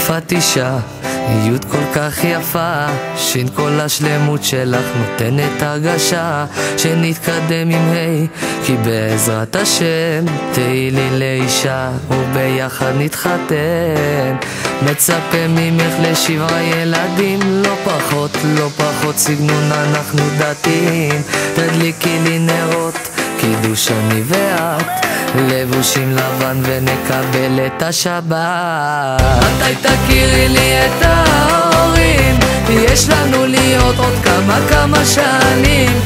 א' את אישה, י' כל כך יפה, ש' כל השלמות שלך נותנת הרגשה שנתקדם עם ה', כי בעזרת השם תהי לי לאישה וביחד נתחתן. מצפה ממך לשבעה ילדים, לא פחות סגנון, אנחנו דתיים. תדליקי לי נרות, קידוש אני ואת, לבושים לבן ונקבל את השבת. מתי תכירי לי את ההורים? יש לנו להיות עוד כמה שנים.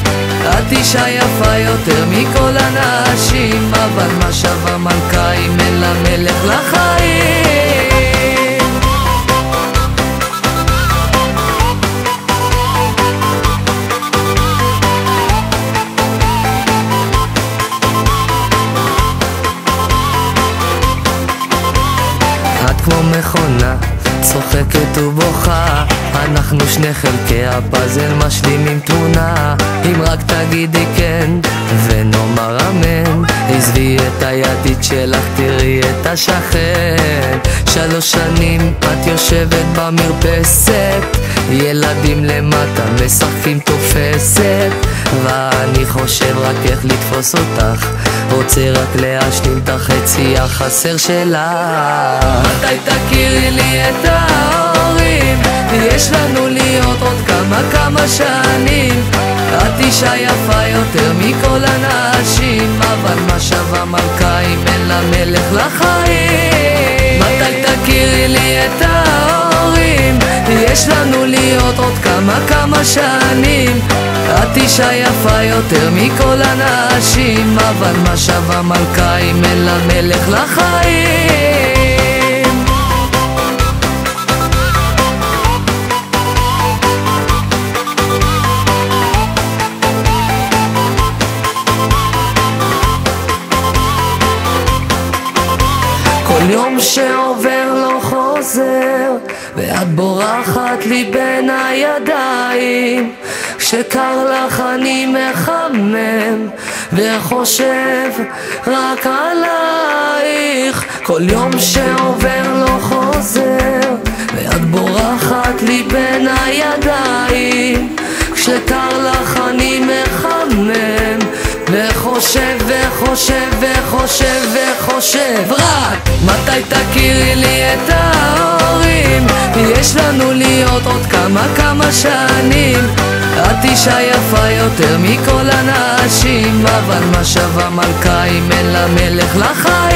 את אישה יפה יותר מכל הנשים, אבל מה שווה מלכה אם אין לה מלך לחיים? כמו מכונה, צוחקת ובוכה, אנחנו שני חלקי הפאזל משלימים תמונה. אם רק תגידי כן ונאמר אמן, עזבי את הידית שלך, תראי את השכן. 3 שנים את יושבת במרפסת, ילדים למטה משחקים תופסת, ואני חושב רק איך לתפוס אותך, רוצה רק להשלים את החצי החסר שלה. מתי תכירי לי את ההורים? יש לנו להיות עוד כמה שנים. את אישה יפה יותר מכל הנשים, אבל מה שווה מלכה אם אין לה מלך לחיים? מתי תכירי לי את ההורים? יש לנו להיות עוד כמה שנים. את אישה יפה יותר מכל הנשים, אבל מה שווה מלכה אם אין לה מלך לחיים? כל יום שעובר לא חוזר, ואת בורחת לי בין הידיים. כשקר לך אני מחמם וחושב רק עלייך. כל יום שעובר לא חוזר, ואת בורחת לי בין הידיים. כשקר לך אני מחמם וחושב רק מתי תכירי לי את ההורים? יש לנו להיות עוד כמה שנים. את אישה יפה יותר מכל הנשים, אבל מה שווה מלכה אם אין לה מלך לחיים?